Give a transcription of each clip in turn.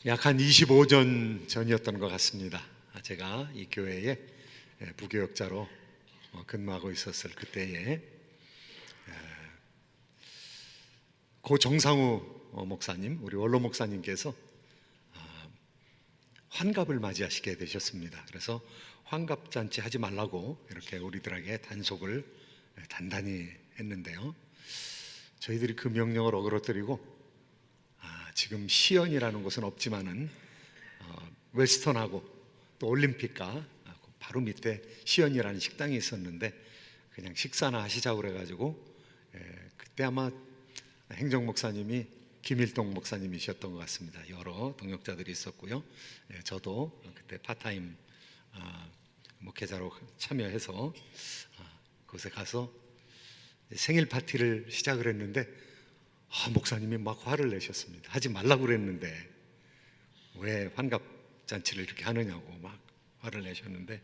약 한 25년 전이었던 것 같습니다. 제가 이 교회에 부교역자로 근무하고 있었을 그때에 고 정상우 목사님, 우리 원로 목사님께서 환갑을 맞이하시게 되셨습니다. 그래서 환갑잔치 하지 말라고 이렇게 우리들에게 단속을 단단히 했는데요, 저희들이 그 명령을 어그러뜨리고 지금 시연이라는 곳은 없지만은 웨스턴하고 또 올림픽과 바로 밑에 시연이라는 식당이 있었는데 그냥 식사나 하시자고 그래가지고 그때 아마 행정목사님이 김일동 목사님이셨던 것 같습니다. 여러 동역자들이 있었고요, 저도 그때 파타임 목회자로 참여해서 그곳에 가서 생일 파티를 시작을 했는데 목사님이 막 화를 내셨습니다. 하지 말라고 그랬는데 왜 환갑잔치를 이렇게 하느냐고 막 화를 내셨는데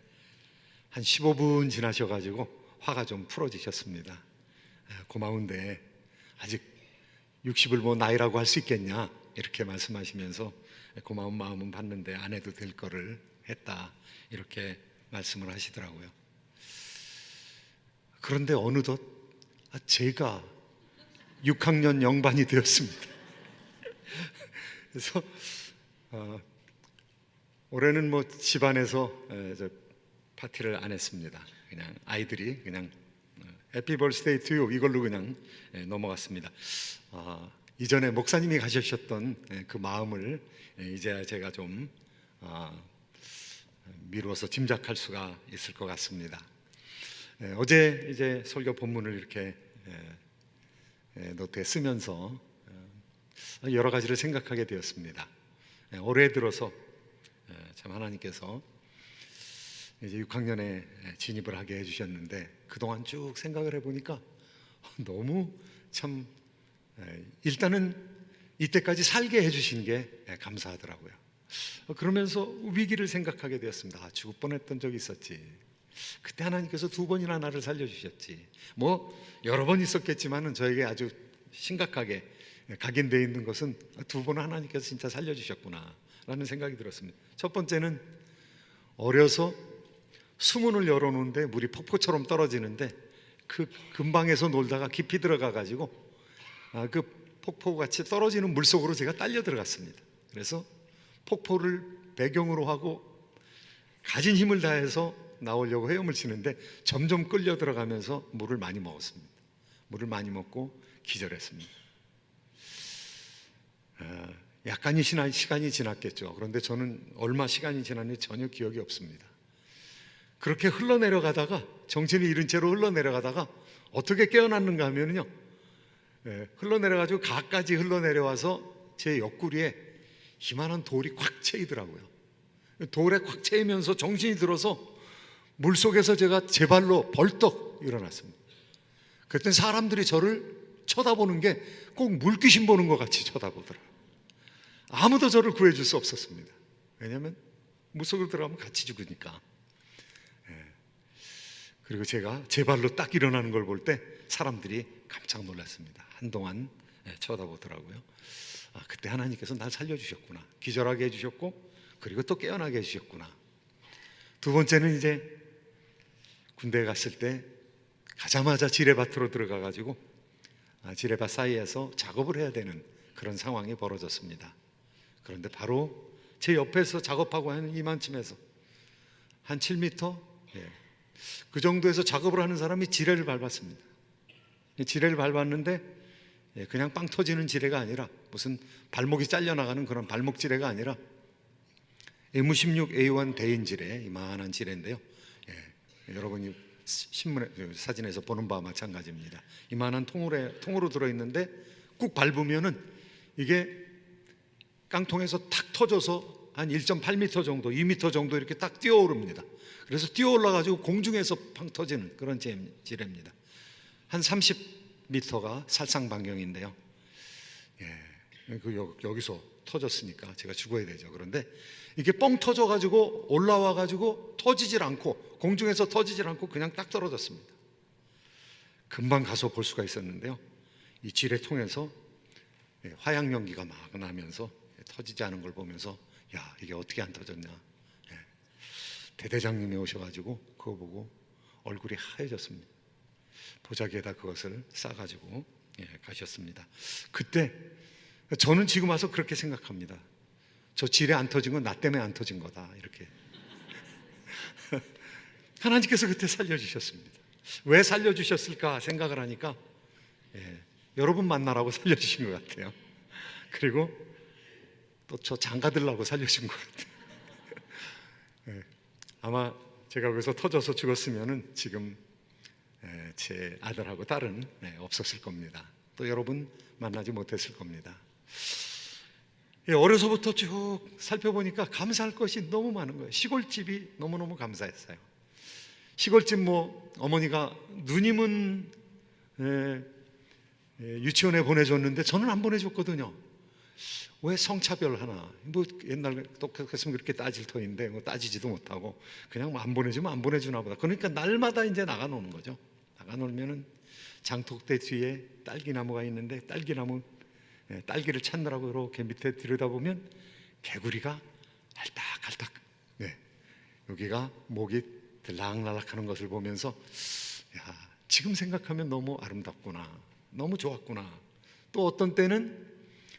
한 15분 지나셔가지고 화가 좀 풀어지셨습니다. 고마운데 아직 60을 뭐 나이라고 할 수 있겠냐 이렇게 말씀하시면서 고마운 마음은 받는데 안 해도 될 거를 했다 이렇게 말씀을 하시더라고요. 그런데 어느덧 제가 6학년 영반이 되었습니다. 그래서 올해는 뭐 집안에서 파티를 안 했습니다. 그냥 아이들이 그냥 해피 벌스데이 투 유 이걸로 그냥 넘어갔습니다. 이전에 목사님이 가셨던 그 마음을 이제 제가 좀 미루어서 짐작할 수가 있을 것 같습니다. 어제 이제 설교 본문을 이렇게 노트에 쓰면서 여러 가지를 생각하게 되었습니다. 올해 들어서 참 하나님께서 이제 6학년에 진입을 하게 해주셨는데 그동안 쭉 생각을 해보니까 너무 참 일단은 이때까지 살게 해주신 게 감사하더라고요. 그러면서 위기를 생각하게 되었습니다. 죽을 뻔했던 적이 있었지. 그때 하나님께서 2번이나 나를 살려주셨지. 뭐 여러 번 있었겠지만은 저에게 아주 심각하게 각인되어 있는 것은 2번 하나님께서 진짜 살려주셨구나 라는 생각이 들었습니다. 첫 번째는 어려서 수문을 열어놓는데 물이 폭포처럼 떨어지는데 그 근방에서 놀다가 깊이 들어가 가지고 그 폭포같이 떨어지는 물속으로 제가 딸려 들어갔습니다. 그래서 폭포를 배경으로 하고 가진 힘을 다해서 나오려고 헤엄을 치는데 점점 끌려 들어가면서 물을 많이 먹었습니다. 물을 많이 먹고 기절했습니다. 약간의 시간이 지났겠죠. 그런데 저는 얼마 시간이 지났는지 전혀 기억이 없습니다. 그렇게 흘러내려가다가 정신을 잃은 채로 흘러내려가다가 어떻게 깨어났는가 하면요, 흘러내려가지고 가까지 흘러내려와서 제 옆구리에 이만한 돌이 꽉 채이더라고요. 돌에 꽉 채이면서 정신이 들어서 물속에서 제가 제 발로 벌떡 일어났습니다. 그때 사람들이 저를 쳐다보는 게 꼭 물귀신 보는 것 같이 쳐다보더라고요. 아무도 저를 구해줄 수 없었습니다. 왜냐하면 물속으로 들어가면 같이 죽으니까. 그리고 제가 제 발로 딱 일어나는 걸 볼 때 사람들이 깜짝 놀랐습니다. 한동안 쳐다보더라고요. 그때 하나님께서 날 살려주셨구나, 기절하게 해주셨고 그리고 또 깨어나게 해주셨구나. 두 번째는 이제 군대에 갔을 때 가자마자 지뢰밭으로 들어가 가지고 지뢰밭 사이에서 작업을 해야 되는 그런 상황이 벌어졌습니다. 그런데 바로 제 옆에서 작업하고 하는 이만쯤에서 한 7m 그 정도에서 작업을 하는 사람이 지뢰를 밟았습니다. 지뢰를 밟았는데 그냥 빵 터지는 지뢰가 아니라 무슨 발목이 잘려나가는 그런 발목 지뢰가 아니라 M16A1 대인 지뢰, 이만한 지뢰인데요, 여러분이 신문에 사진에서 보는 바와 마찬가지입니다. 이만한 통으로 들어있는데 꾹 밟으면은 이게 깡통에서 탁 터져서 한 1.8m 정도, 2m 정도 이렇게 딱 뛰어오릅니다. 그래서 뛰어올라가지고 공중에서 팡 터지는 그런 지뢰입니다. 한 30m가 살상반경인데요, 여기서 터졌으니까 제가 죽어야 되죠. 그런데 이게 뻥 터져가지고 올라와가지고 터지질 않고 공중에서 터지질 않고 그냥 딱 떨어졌습니다. 금방 가서 볼 수가 있었는데요, 이 지뢰통에서 화약 연기가 막 나면서 터지지 않은 걸 보면서 야, 이게 어떻게 안 터졌냐. 예. 대대장님이 오셔가지고 그거 보고 얼굴이 하얘졌습니다. 보자기에다 그것을 싸가지고 가셨습니다. 그때 저는 지금 와서 그렇게 생각합니다. 저 지뢰 안 터진 건 나 때문에 안 터진 거다, 이렇게. 하나님께서 그때 살려주셨습니다. 왜 살려주셨을까 생각을 하니까 여러분 만나라고 살려주신 것 같아요. 그리고 또 저 장가들라고 살려준 것 같아요. 아마 제가 거기서 터져서 죽었으면 지금 제 아들하고 딸은 없었을 겁니다. 또 여러분 만나지 못했을 겁니다. 어려서부터 쭉 살펴보니까 감사할 것이 너무 많은 거예요. 시골집이 너무너무 감사했어요. 시골집 어머니가 누님은 유치원에 보내줬는데 저는 안 보내줬거든요. 왜 성차별 하나? 옛날 똑같으면 그렇게 따질 터인데 따지지도 못하고 그냥 안 보내주면 안 보내주나 보다. 그러니까 날마다 이제 나가 노는 거죠. 나가 놀면은 장독대 뒤에 딸기나무가 있는데 딸기를 찾느라고 이렇게 밑에 들여다보면 개구리가 알딱알딱 여기가 목이 들락날락하는 것을 보면서 야, 지금 생각하면 너무 아름답구나, 너무 좋았구나. 또 어떤 때는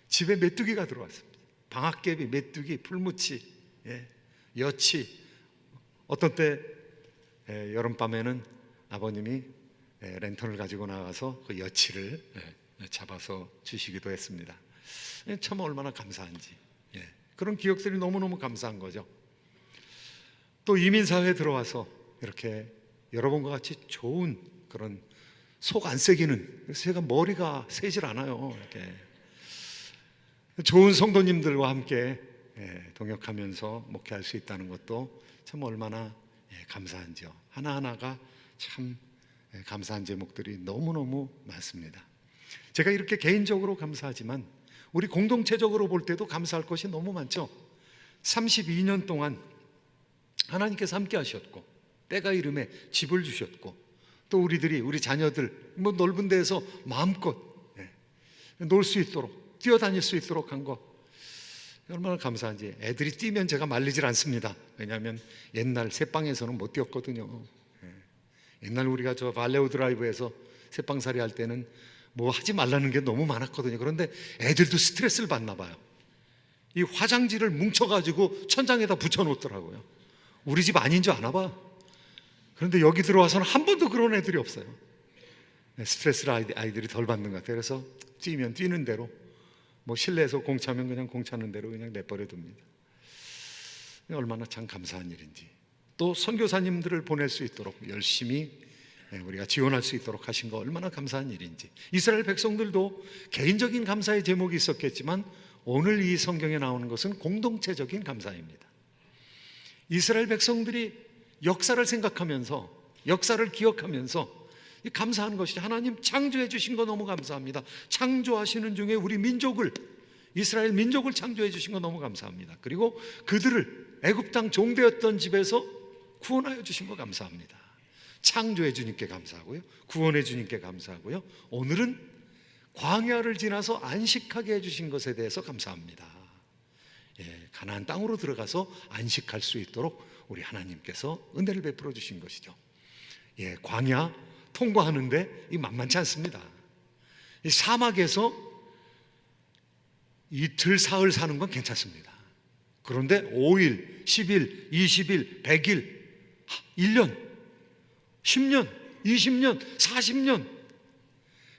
집에 메뚜기가 들어왔습니다. 방앗개비, 메뚜기, 풀무치, 여치. 어떤 때 여름밤에는 아버님이 랜턴을 가지고 나가서 그 여치를 잡아서 주시기도 했습니다. 참 얼마나 감사한지. 그런 기억들이 너무너무 감사한 거죠. 또 이민사회에 들어와서 이렇게 여러분과 같이 좋은 그런 속 안 새기는, 제가 머리가 새질 않아요. 이렇게 좋은 성도님들과 함께 동역하면서 목회할 수 있다는 것도 참 얼마나 감사한지요. 하나하나가 참 감사한 제목들이 너무너무 많습니다. 제가 이렇게 개인적으로 감사하지만 우리 공동체적으로 볼 때도 감사할 것이 너무 많죠. 32년 동안 하나님께서 함께 하셨고 때가 이름에 집을 주셨고 또 우리 자녀들 넓은 데에서 마음껏 놀 수 있도록 뛰어다닐 수 있도록 한 거 얼마나 감사한지. 애들이 뛰면 제가 말리질 않습니다. 왜냐하면 옛날 새빵에서는 못 뛰었거든요. 옛날 우리가 저 발레오 드라이브에서 새빵살이 할 때는 하지 말라는 게 너무 많았거든요. 그런데 애들도 스트레스를 받나 봐요. 이 화장지를 뭉쳐가지고 천장에다 붙여놓더라고요. 우리 집 아닌 줄 아나 봐. 그런데 여기 들어와서는 한 번도 그런 애들이 없어요. 스트레스를 아이들이 덜 받는 것 같아요. 그래서 뛰면 뛰는 대로, 실내에서 공차면 그냥 공차는 대로 그냥 내버려 둡니다. 얼마나 참 감사한 일인지. 또 선교사님들을 보낼 수 있도록 열심히 우리가 지원할 수 있도록 하신 거 얼마나 감사한 일인지. 이스라엘 백성들도 개인적인 감사의 제목이 있었겠지만 오늘 이 성경에 나오는 것은 공동체적인 감사입니다. 이스라엘 백성들이 역사를 생각하면서, 역사를 기억하면서 감사하는 것이죠. 하나님 창조해 주신 거 너무 감사합니다. 창조하시는 중에 우리 민족을, 이스라엘 민족을 창조해 주신 거 너무 감사합니다. 그리고 그들을 애굽 땅 종되었던 집에서 구원하여 주신 거 감사합니다. 창조해 주님께 감사하고요, 구원해 주님께 감사하고요, 오늘은 광야를 지나서 안식하게 해주신 것에 대해서 감사합니다. 가나안 땅으로 들어가서 안식할 수 있도록 우리 하나님께서 은혜를 베풀어 주신 것이죠. 광야 통과하는데 이 만만치 않습니다. 이 사막에서 이틀 사흘 사는 건 괜찮습니다. 그런데 5일, 10일, 20일, 100일, 1년, 10년, 20년, 40년,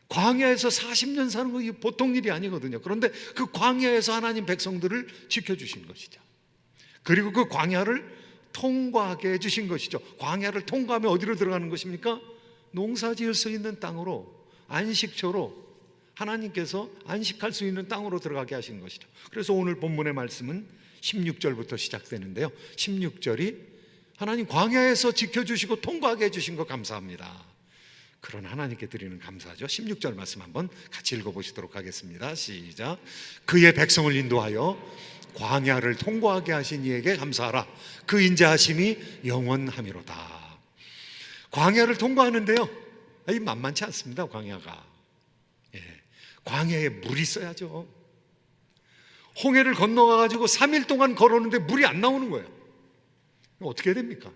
광야에서 40년 사는 거 보통 일이 아니거든요. 그런데 그 광야에서 하나님 백성들을 지켜주신 것이죠. 그리고 그 광야를 통과하게 해주신 것이죠. 광야를 통과하면 어디로 들어가는 것입니까? 농사 지을 수 있는 땅으로, 안식처로, 하나님께서 안식할 수 있는 땅으로 들어가게 하신 것이죠. 그래서 오늘 본문의 말씀은 16절부터 시작되는데요, 16절이 하나님 광야에서 지켜주시고 통과하게 해주신 거 감사합니다. 그런 하나님께 드리는 감사죠. 16절 말씀 한번 같이 읽어보시도록 하겠습니다. 시작. 그의 백성을 인도하여 광야를 통과하게 하신 이에게 감사하라. 그 인자하심이 영원하미로다. 광야를 통과하는데요, 이 만만치 않습니다. 광야가. 광야에 물이 있어야죠. 홍해를 건너가 가지고 3일 동안 걸었는데 물이 안 나오는 거예요. 어떻게 됩니까?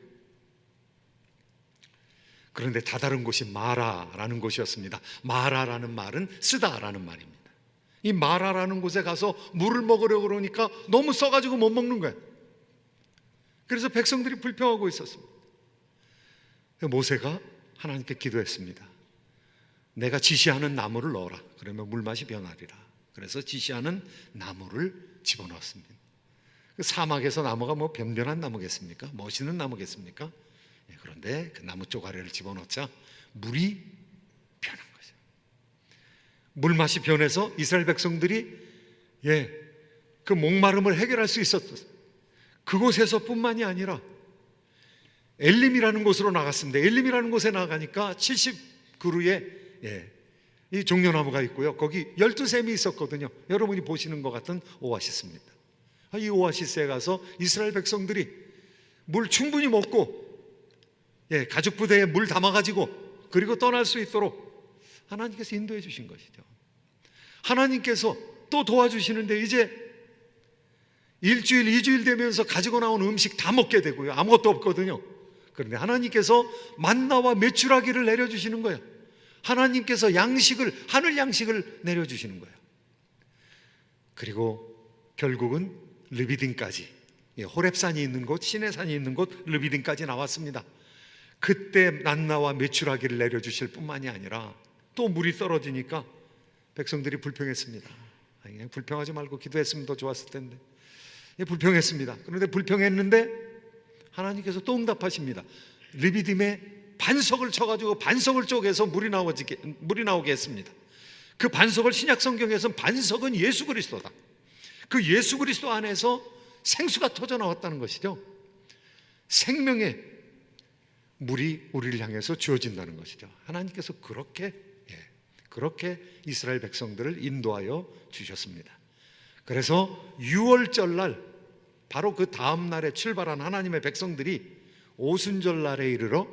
그런데 다다른 곳이 마라라는 곳이었습니다. 마라라는 말은 쓰다라는 말입니다. 이 마라라는 곳에 가서 물을 먹으려고 그러니까 너무 써가지고 못 먹는 거예요. 그래서 백성들이 불평하고 있었습니다. 모세가 하나님께 기도했습니다. 내가 지시하는 나무를 넣어라. 그러면 물맛이 변하리라. 그래서 지시하는 나무를 집어넣었습니다. 그 사막에서 나무가 뭐 변변한 나무겠습니까? 멋있는 나무겠습니까? 그런데 그 나무 쪼가리를 집어넣자 물이 변한 거죠. 물맛이 변해서 이스라엘 백성들이 그 목마름을 해결할 수 있었어요. 그곳에서뿐만이 아니라 엘림이라는 곳으로 나갔습니다. 엘림이라는 곳에 나가니까 70그루의 이 종려나무가 있고요. 거기 12샘이 있었거든요. 여러분이 보시는 것 같은 오아시스입니다. 이 오아시스에 가서 이스라엘 백성들이 물 충분히 먹고 가죽 부대에 물 담아가지고 그리고 떠날 수 있도록 하나님께서 인도해 주신 것이죠. 하나님께서 또 도와주시는데 이제 일주일, 2주일 되면서 가지고 나온 음식 다 먹게 되고요. 아무것도 없거든요. 그런데 하나님께서 만나와 메추라기를 내려주시는 거예요. 하나님께서 양식을, 하늘 양식을 내려주시는 거예요. 그리고 결국은 르비딤까지, 호렙산이 있는 곳, 시내산이 있는 곳 르비딤까지 나왔습니다. 그때 만나와 메추라기를 내려주실 뿐만이 아니라 또 물이 떨어지니까 백성들이 불평했습니다. 그냥 불평하지 말고 기도했으면 더 좋았을 텐데. 불평했습니다. 그런데 불평했는데 하나님께서 또 응답하십니다. 르비딤에 반석을 쳐가지고 반석을 쪼개서 물이 나오게 했습니다. 그 반석을 신약 성경에서는 반석은 예수 그리스도다. 그 예수 그리스도 안에서 생수가 터져 나왔다는 것이죠. 생명의 물이 우리를 향해서 주어진다는 것이죠. 하나님께서 그렇게 이스라엘 백성들을 인도하여 주셨습니다. 그래서 6월절날 바로 그 다음 날에 출발한 하나님의 백성들이 오순절날에 이르러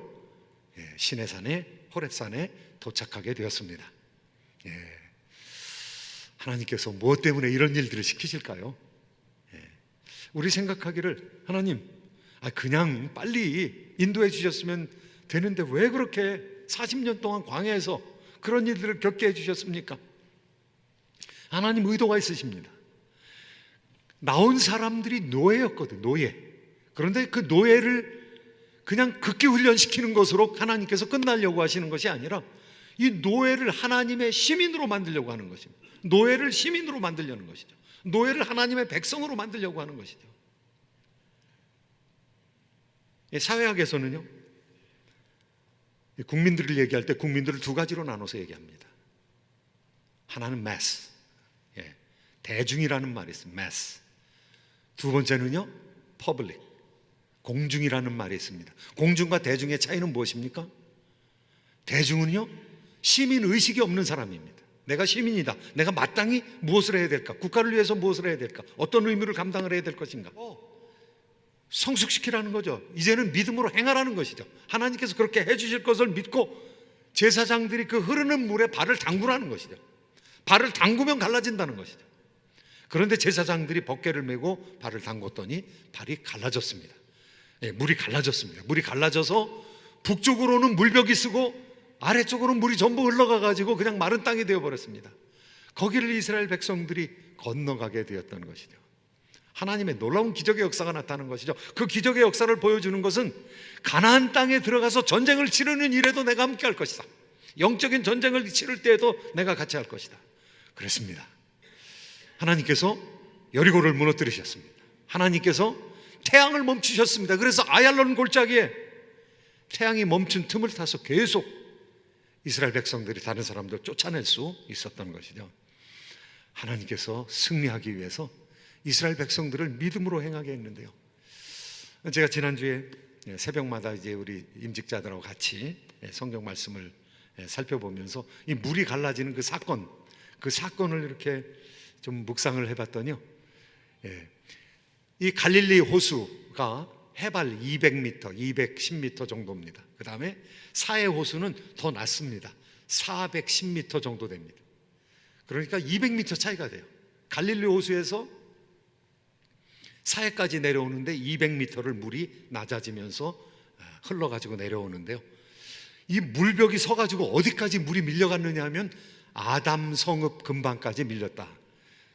시내산에 호렙산에 도착하게 되었습니다. 하나님께서 무엇 때문에 이런 일들을 시키실까요? 우리 생각하기를 하나님 그냥 빨리 인도해 주셨으면 되는데 왜 그렇게 40년 동안 광야에서 그런 일들을 겪게 해주셨습니까? 하나님 의도가 있으십니다. 나온 사람들이 노예였거든, 노예. 그런데 그 노예를 그냥 극기 훈련시키는 것으로 하나님께서 끝나려고 하시는 것이 아니라 이 노예를 하나님의 시민으로 만들려고 하는 것입니다. 노예를 시민으로 만들려는 것이죠. 노예를 하나님의 백성으로 만들려고 하는 것이죠. 사회학에서는요, 국민들을 얘기할 때 국민들을 두 가지로 나눠서 얘기합니다. 하나는 mass, 대중이라는 말이 있습니다. mass. 두 번째는요, public, 공중이라는 말이 있습니다. 공중과 대중의 차이는 무엇입니까? 대중은요, 시민 의식이 없는 사람입니다. 내가 시민이다. 내가 마땅히 무엇을 해야 될까? 국가를 위해서 무엇을 해야 될까? 어떤 의무를 감당을 해야 될 것인가? 성숙시키라는 거죠. 이제는 믿음으로 행하라는 것이죠. 하나님께서 그렇게 해주실 것을 믿고 제사장들이 그 흐르는 물에 발을 담그라는 것이죠. 발을 담그면 갈라진다는 것이죠. 그런데 제사장들이 벗개를 메고 발을 담궜더니 발이 갈라졌습니다. 물이 갈라졌습니다. 물이 갈라져서 북쪽으로는 물벽이 쓰고 아래쪽으로는 물이 전부 흘러가 가지고 그냥 마른 땅이 되어버렸습니다. 거기를 이스라엘 백성들이 건너가게 되었던 것이죠. 하나님의 놀라운 기적의 역사가 나타나는 것이죠. 그 기적의 역사를 보여주는 것은 가나안 땅에 들어가서 전쟁을 치르는 일에도 내가 함께 할 것이다. 영적인 전쟁을 치를 때에도 내가 같이 할 것이다. 그랬습니다. 하나님께서 여리고를 무너뜨리셨습니다. 하나님께서 태양을 멈추셨습니다. 그래서 아얄론 골짜기에 태양이 멈춘 틈을 타서 계속 이스라엘 백성들이 다른 사람들 쫓아낼 수 있었던 것이죠. 하나님께서 승리하기 위해서 이스라엘 백성들을 믿음으로 행하게 했는데요. 제가 지난주에 새벽마다 이제 우리 임직자들하고 같이 성경 말씀을 살펴보면서 이 물이 갈라지는 그 사건을 이렇게 좀 묵상을 해봤더니요, 이 갈릴리 호수가 해발 200m, 210m 정도입니다. 그 다음에 사해 호수는 더 낮습니다. 410m 정도 됩니다. 그러니까 200m 차이가 돼요. 갈릴리 호수에서 사해까지 내려오는데 200m를 물이 낮아지면서 흘러가지고 내려오는데요, 이 물벽이 서가지고 어디까지 물이 밀려갔느냐 하면 아담 성읍 근방까지 밀렸다,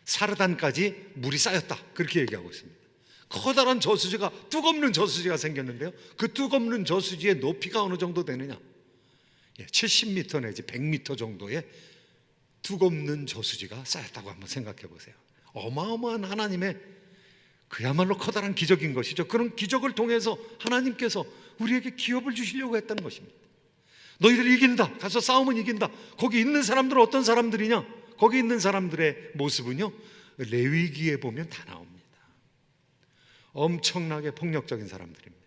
사르단까지 물이 쌓였다, 그렇게 얘기하고 있습니다. 커다란 저수지가, 뚝없는 저수지가 생겼는데요, 그 뚝없는 저수지의 높이가 어느 정도 되느냐, 70m 내지 100m 정도의 뚝없는 저수지가 쌓였다고 한번 생각해 보세요. 어마어마한 하나님의 그야말로 커다란 기적인 것이죠. 그런 기적을 통해서 하나님께서 우리에게 기업을 주시려고 했다는 것입니다. 너희들 이긴다, 가서 싸우면 이긴다. 거기 있는 사람들은 어떤 사람들이냐? 거기 있는 사람들의 모습은요, 레위기에 보면 다 나옵니다. 엄청나게 폭력적인 사람들입니다.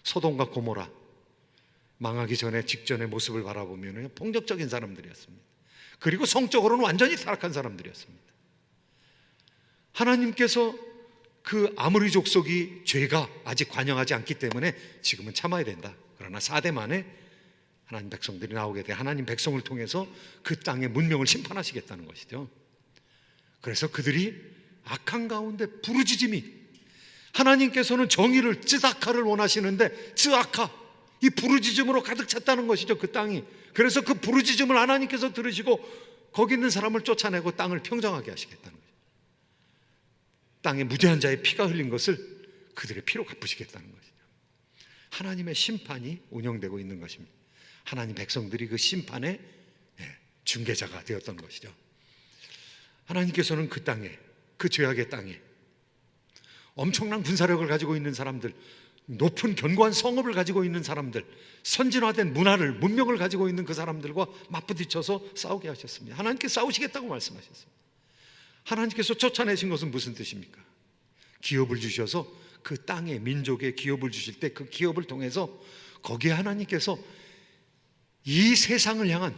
소돔과 고모라 망하기 전에 직전의 모습을 바라보면 폭력적인 사람들이었습니다. 그리고 성적으로는 완전히 타락한 사람들이었습니다. 하나님께서 그 아모리 족속이 죄가 아직 관영하지 않기 때문에 지금은 참아야 된다. 그러나 4대 만에 하나님 백성들이 나오게 돼 하나님 백성을 통해서 그 땅의 문명을 심판하시겠다는 것이죠. 그래서 그들이 악한 가운데 부르짖음이, 하나님께서는 정의를, 쯔다카를 원하시는데 쯔아카, 이 부르짖음으로 가득 찼다는 것이죠, 그 땅이. 그래서 그 부르짖음을 하나님께서 들으시고 거기 있는 사람을 쫓아내고 땅을 평정하게 하시겠다는 거죠. 땅에 무죄한 자의 피가 흘린 것을 그들의 피로 갚으시겠다는 것이죠. 하나님의 심판이 운영되고 있는 것입니다. 하나님 백성들이 그 심판의 중개자가 되었던 것이죠. 하나님께서는 그 땅에, 그 죄악의 땅에 엄청난 군사력을 가지고 있는 사람들, 높은 견고한 성읍을 가지고 있는 사람들, 선진화된 문화를, 문명을 가지고 있는 그 사람들과 맞부딪혀서 싸우게 하셨습니다. 하나님께 싸우시겠다고 말씀하셨습니다. 하나님께서 쫓아내신 것은 무슨 뜻입니까? 기업을 주셔서 그 땅에, 민족에 기업을 주실 때 그 기업을 통해서 거기에 하나님께서 이 세상을 향한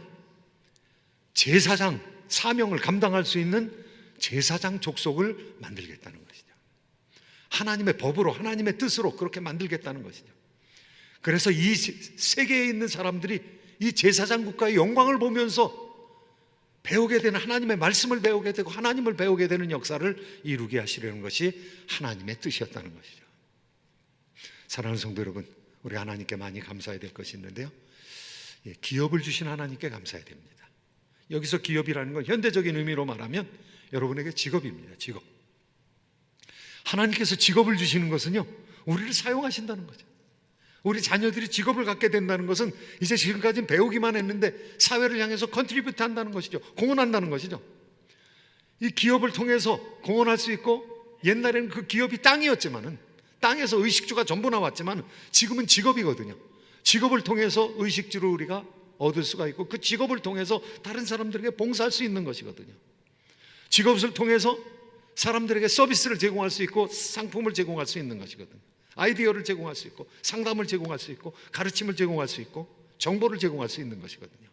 제사장 사명을 감당할 수 있는 제사장 족속을 만들겠다는 것이죠. 하나님의 법으로, 하나님의 뜻으로 그렇게 만들겠다는 것이죠. 그래서 이 세계에 있는 사람들이 이 제사장 국가의 영광을 보면서 배우게 되는, 하나님의 말씀을 배우게 되고 하나님을 배우게 되는 역사를 이루게 하시려는 것이 하나님의 뜻이었다는 것이죠. 사랑하는 성도 여러분, 우리 하나님께 많이 감사해야 될 것이 있는데요, 기업을 주신 하나님께 감사해야 됩니다. 여기서 기업이라는 건 현대적인 의미로 말하면 여러분에게 직업입니다. 직업. 하나님께서 직업을 주시는 것은요, 우리를 사용하신다는 거죠. 우리 자녀들이 직업을 갖게 된다는 것은 이제 지금까지는 배우기만 했는데 사회를 향해서 컨트리뷰트 한다는 것이죠. 공헌한다는 것이죠. 이 기업을 통해서 공헌할 수 있고, 옛날에는 그 기업이 땅이었지만은, 땅에서 의식주가 전부 나왔지만 지금은 직업이거든요. 직업을 통해서 의식주를 우리가 얻을 수가 있고, 그 직업을 통해서 다른 사람들에게 봉사할 수 있는 것이거든요. 직업을 통해서 사람들에게 서비스를 제공할 수 있고 상품을 제공할 수 있는 것이거든요. 아이디어를 제공할 수 있고 상담을 제공할 수 있고 가르침을 제공할 수 있고 정보를 제공할 수 있는 것이거든요.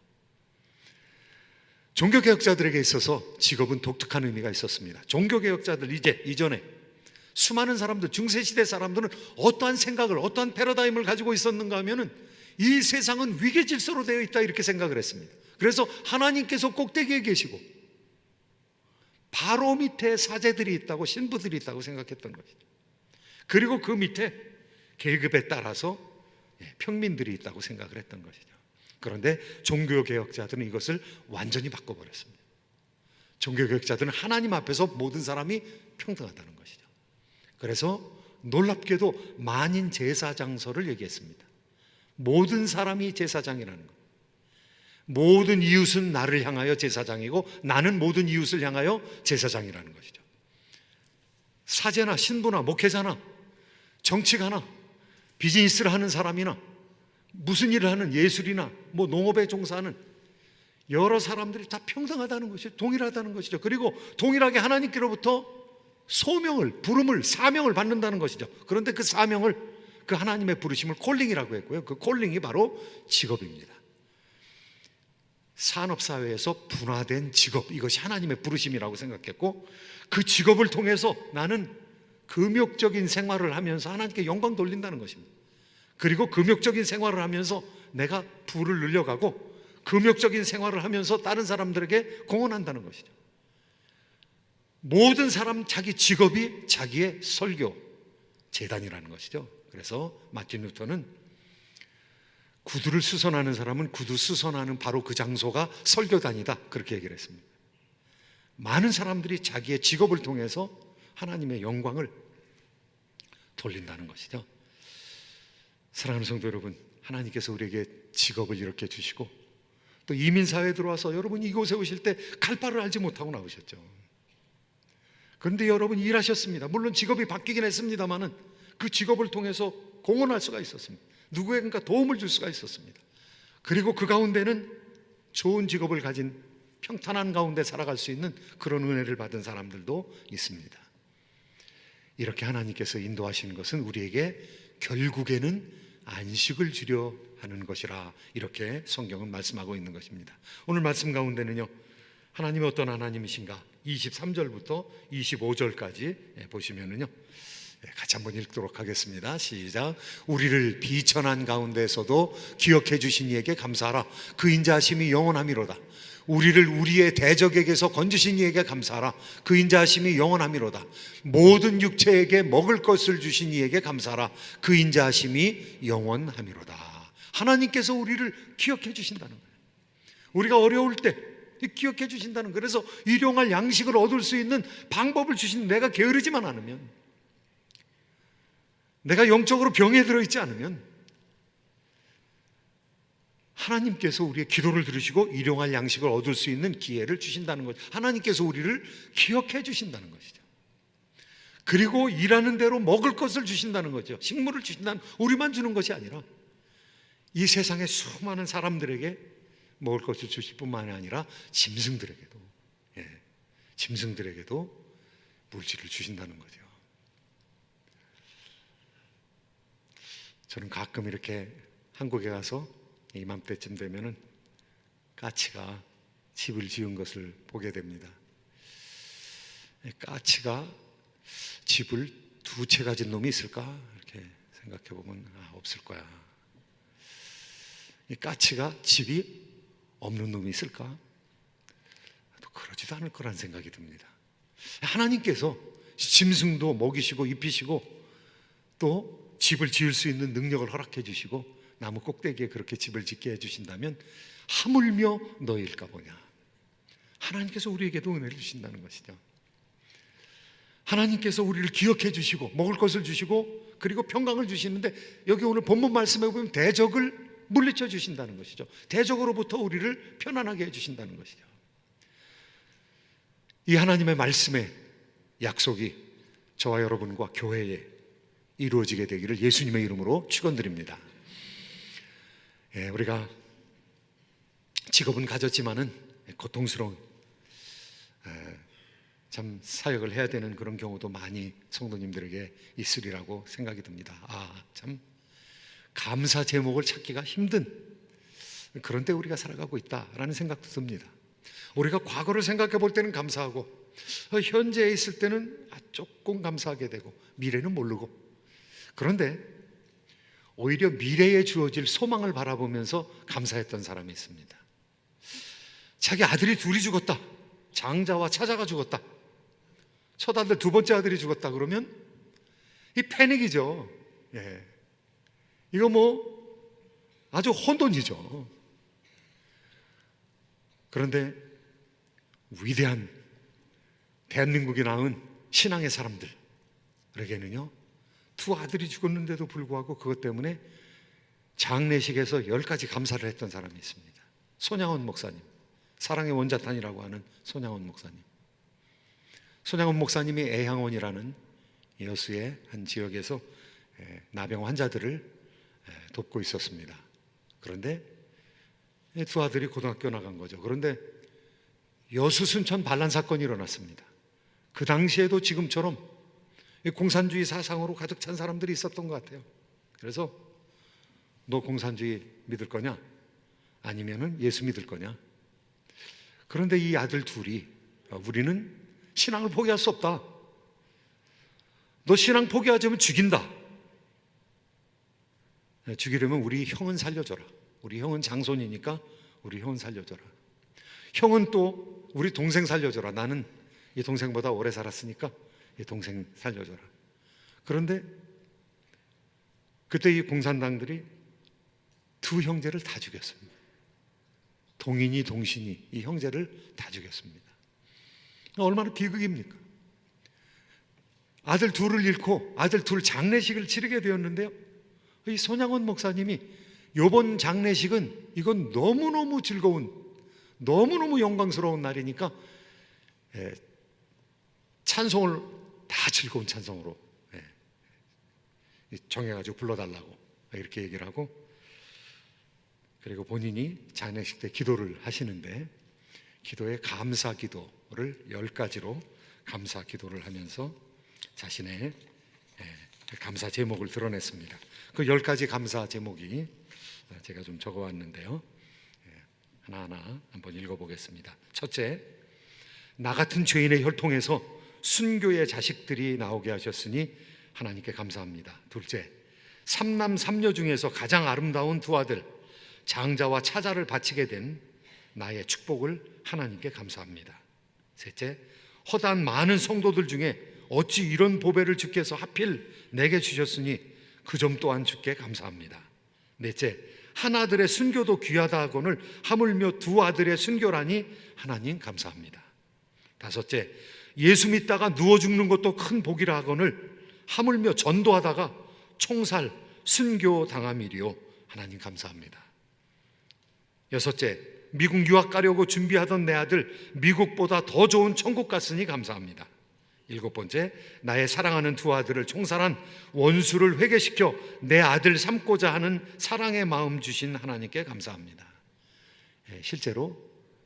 종교개혁자들에게 있어서 직업은 독특한 의미가 있었습니다. 종교개혁자들 이전에 수많은 사람들, 중세시대 사람들은 어떠한 생각을, 어떠한 패러다임을 가지고 있었는가 하면은 이 세상은 위계 질서로 되어 있다, 이렇게 생각을 했습니다. 그래서 하나님께서 꼭대기에 계시고 바로 밑에 사제들이 있다고, 신부들이 있다고 생각했던 것이죠. 그리고 그 밑에 계급에 따라서 평민들이 있다고 생각을 했던 것이죠. 그런데 종교개혁자들은 이것을 완전히 바꿔버렸습니다. 종교개혁자들은 하나님 앞에서 모든 사람이 평등하다는 것이죠. 그래서 놀랍게도 만인 제사장서를 얘기했습니다. 모든 사람이 제사장이라는 것. 모든 이웃은 나를 향하여 제사장이고 나는 모든 이웃을 향하여 제사장이라는 것이죠. 사제나 신부나 목회자나 정치가나 비즈니스를 하는 사람이나 무슨 일을 하는, 예술이나 농업에 종사하는 여러 사람들이 다 평등하다는 것이죠. 동일하다는 것이죠. 그리고 동일하게 하나님께로부터 소명을, 부름을, 사명을 받는다는 것이죠. 그런데 그 사명을, 그 하나님의 부르심을 콜링이라고 했고요. 그 콜링이 바로 직업입니다. 산업사회에서 분화된 직업, 이것이 하나님의 부르심이라고 생각했고, 그 직업을 통해서 나는 금욕적인 생활을 하면서 하나님께 영광 돌린다는 것입니다. 그리고 금욕적인 생활을 하면서 내가 부를 늘려가고 금욕적인 생활을 하면서 다른 사람들에게 공헌한다는 것이죠. 모든 사람 자기 직업이 자기의 설교 재단이라는 것이죠. 그래서 마틴 루터는 구두를 수선하는 사람은 구두 수선하는 바로 그 장소가 설교단이다, 그렇게 얘기를 했습니다. 많은 사람들이 자기의 직업을 통해서 하나님의 영광을 돌린다는 것이죠. 사랑하는 성도 여러분, 하나님께서 우리에게 직업을 이렇게 주시고 또 이민사회에 들어와서 여러분 이곳에 오실 때 갈 바를 알지 못하고 나오셨죠. 그런데 여러분 일하셨습니다. 물론 직업이 바뀌긴 했습니다마는 그 직업을 통해서 공헌할 수가 있었습니다. 누구에겐가 도움을 줄 수가 있었습니다. 그리고 그 가운데는 좋은 직업을 가진 평탄한 가운데 살아갈 수 있는 그런 은혜를 받은 사람들도 있습니다. 이렇게 하나님께서 인도하시는 것은 우리에게 결국에는 안식을 주려 하는 것이라, 이렇게 성경은 말씀하고 있는 것입니다. 오늘 말씀 가운데는요, 하나님이 어떤 하나님이신가 23절부터 25절까지 보시면은요, 같이 한번 읽도록 하겠습니다. 시작. 우리를 비천한 가운데서도 기억해 주신 이에게 감사하라. 그 인자하심이 영원함이로다. 우리를 우리의 대적에게서 건지신 이에게 감사하라. 그 인자하심이 영원함이로다. 모든 육체에게 먹을 것을 주신 이에게 감사하라. 그 인자하심이 영원함이로다. 하나님께서 우리를 기억해 주신다는 거예요. 우리가 어려울 때 기억해 주신다는 거예요. 그래서 일용할 양식을 얻을 수 있는 방법을 주신, 내가 게으르지만 않으면, 내가 영적으로 병에 들어있지 않으면 하나님께서 우리의 기도를 들으시고 일용할 양식을 얻을 수 있는 기회를 주신다는 거죠. 하나님께서 우리를 기억해 주신다는 것이죠. 그리고 일하는 대로 먹을 것을 주신다는 거죠. 식물을 주신다는, 우리만 주는 것이 아니라 이 세상의 수많은 사람들에게 먹을 것을 주실 뿐만이 아니라 짐승들에게도, 짐승들에게도 물질을 주신다는 거죠. 저는 가끔 이렇게 한국에 가서 이맘때쯤 되면은 까치가 집을 지은 것을 보게 됩니다. 까치가 집을 두 채 가진 놈이 있을까? 이렇게 생각해 보면 없을 거야. 이 까치가 집이 없는 놈이 있을까? 또 그러지도 않을 거란 생각이 듭니다. 하나님께서 짐승도 먹이시고 입히시고 또 집을 지을 수 있는 능력을 허락해 주시고 나무 꼭대기에 그렇게 집을 짓게 해주신다면 하물며 너희일까 보냐. 하나님께서 우리에게도 은혜를 주신다는 것이죠. 하나님께서 우리를 기억해 주시고 먹을 것을 주시고 그리고 평강을 주시는데, 여기 오늘 본문 말씀에 보면 대적을 물리쳐 주신다는 것이죠. 대적으로부터 우리를 편안하게 해주신다는 것이죠. 이 하나님의 말씀의 약속이 저와 여러분과 교회에 이루어지게 되기를 예수님의 이름으로 축원드립니다. 우리가 직업은 가졌지만은 고통스러운 참 사역을 해야 되는 그런 경우도 많이 성도님들에게 있으리라고 생각이 듭니다. 참 감사 제목을 찾기가 힘든 그런 때 우리가 살아가고 있다라는 생각도 듭니다. 우리가 과거를 생각해 볼 때는 감사하고 현재에 있을 때는 조금 감사하게 되고 미래는 모르고, 그런데 오히려 미래에 주어질 소망을 바라보면서 감사했던 사람이 있습니다. 자기 아들이 둘이 죽었다, 장자와 차자가 죽었다, 첫 아들 두 번째 아들이 죽었다 그러면 이 패닉이죠. 이거 아주 혼돈이죠. 그런데 위대한 대한민국이 낳은 신앙의 사람들에게는요, 두 아들이 죽었는데도 불구하고 그것 때문에 장례식에서 10가지 감사를 했던 사람이 있습니다. 손양원 목사님, 사랑의 원자탄이라고 하는 손양원 목사님. 손양원 목사님이 애향원이라는 여수의 한 지역에서 나병 환자들을 돕고 있었습니다. 그런데 두 아들이 고등학교 나간 거죠. 그런데 여수 순천 반란 사건이 일어났습니다. 그 당시에도 지금처럼 공산주의 사상으로 가득 찬 사람들이 있었던 것 같아요. 그래서 너 공산주의 믿을 거냐? 아니면은 예수 믿을 거냐? 그런데 이 아들 둘이 우리는 신앙을 포기할 수 없다. 너 신앙 포기하자면 죽인다. 죽이려면 우리 형은 살려줘라. 우리 형은 장손이니까 우리 형은 살려줘라. 형은 또 우리 동생 살려줘라. 나는 이 동생보다 오래 살았으니까 이 동생 살려줘라. 그런데 그때 이 공산당들이 두 형제를 다 죽였습니다. 동인이 동신이 이 형제를 다 죽였습니다. 얼마나 비극입니까? 아들 둘을 잃고 아들 둘 장례식을 치르게 되었는데요, 이 손양원 목사님이 이번 장례식은 이건 너무너무 즐거운, 너무너무 영광스러운 날이니까 찬송을 다 즐거운 찬송으로 정해가지고 불러달라고 이렇게 얘기를 하고, 그리고 본인이 장례식 때 기도를 하시는데 기도에 감사 기도를 10가지로 감사 기도를 하면서 자신의 감사 제목을 드러냈습니다. 그 10가지 감사 제목이 제가 좀 적어왔는데요, 하나하나 한번 읽어보겠습니다. 첫째, 나 같은 죄인의 혈통에서 순교의 자식들이 나오게 하셨으니 하나님께 감사합니다. 둘째, 삼남 삼녀 중에서 가장 아름다운 두 아들 장자와 차자를 바치게 된 나의 축복을 하나님께 감사합니다. 셋째, 허다한 많은 성도들 중에 어찌 이런 보배를 주께서 하필 내게 주셨으니 그 점 또한 주께 감사합니다. 넷째, 한 아들의 순교도 귀하다 하거늘 하물며 두 아들의 순교라니 하나님 감사합니다. 다섯째, 예수 믿다가 누워 죽는 것도 큰 복이라 하거늘 하물며 전도하다가 총살 순교 당함이리요 하나님 감사합니다. 여섯째, 미국 유학 가려고 준비하던 내 아들 미국보다 더 좋은 천국 갔으니 감사합니다. 일곱 번째, 나의 사랑하는 두 아들을 총살한 원수를 회개시켜 내 아들 삼고자 하는 사랑의 마음 주신 하나님께 감사합니다. 실제로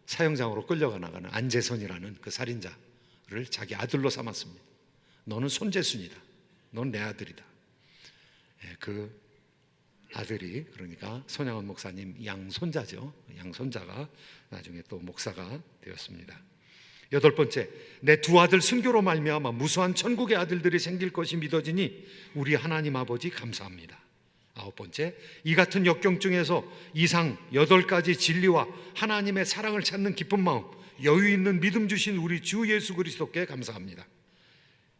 사형장으로 끌려가 나가는 안재선이라는 그 살인자를 자기 아들로 삼았습니다. 너는 손재순이다. 넌 내 아들이다. 그 아들이, 그러니까 손양원 목사님 양손자죠. 양손자가 나중에 또 목사가 되었습니다. 여덟 번째, 내 두 아들 순교로 말미암아 무수한 천국의 아들들이 생길 것이 믿어지니 우리 하나님 아버지 감사합니다. 아홉 번째, 이 같은 역경 중에서 이상 8가지 진리와 하나님의 사랑을 찾는 기쁜 마음, 여유 있는 믿음 주신 우리 주 예수 그리스도께 감사합니다.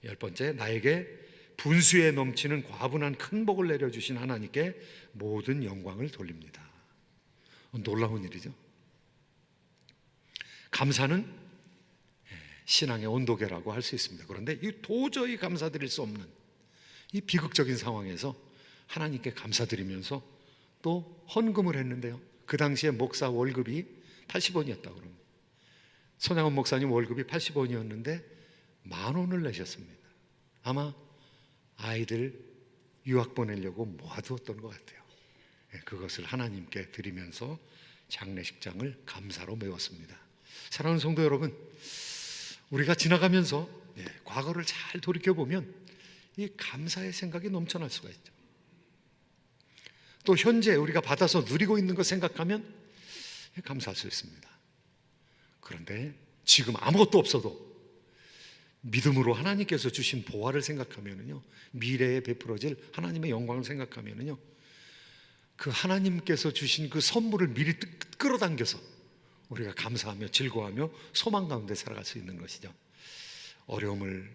열 번째, 나에게 분수에 넘치는 과분한 큰 복을 내려주신 하나님께 모든 영광을 돌립니다. 놀라운 일이죠. 감사는 신앙의 온도계라고 할 수 있습니다. 그런데 이 도저히 감사드릴 수 없는 이 비극적인 상황에서 하나님께 감사드리면서 또 헌금을 했는데요, 그 당시에 목사 월급이 80원이었다고 그럽니다. 손양원 목사님 월급이 80원이었는데 10,000원을 내셨습니다. 아마 아이들 유학 보내려고 모아두었던 것 같아요. 그것을 하나님께 드리면서 장례식장을 감사로 메웠습니다. 사랑하는 성도 여러분, 우리가 지나가면서 과거를 잘 돌이켜보면 이 감사의 생각이 넘쳐날 수가 있죠. 또 현재 우리가 받아서 누리고 있는 것 생각하면 감사할 수 있습니다. 그런데 지금 아무것도 없어도 믿음으로 하나님께서 주신 보화를 생각하면은요, 미래에 베풀어질 하나님의 영광을 생각하면은요, 그 하나님께서 주신 그 선물을 미리 끌어당겨서 우리가 감사하며 즐거워하며 소망 가운데 살아갈 수 있는 것이죠. 어려움을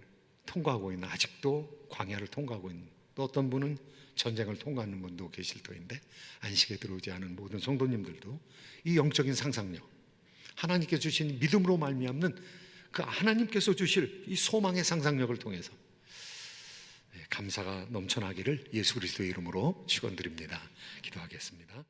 통과하고 있는, 아직도 광야를 통과하고 있는, 또 어떤 분은 전쟁을 통과하는 분도 계실 터인데 안식에 들어오지 않은 모든 성도님들도 이 영적인 상상력, 하나님께 주신 믿음으로 말미암는 그 하나님께서 주실 이 소망의 상상력을 통해서 감사가 넘쳐나기를 예수 그리스도의 이름으로 축원드립니다. 기도하겠습니다.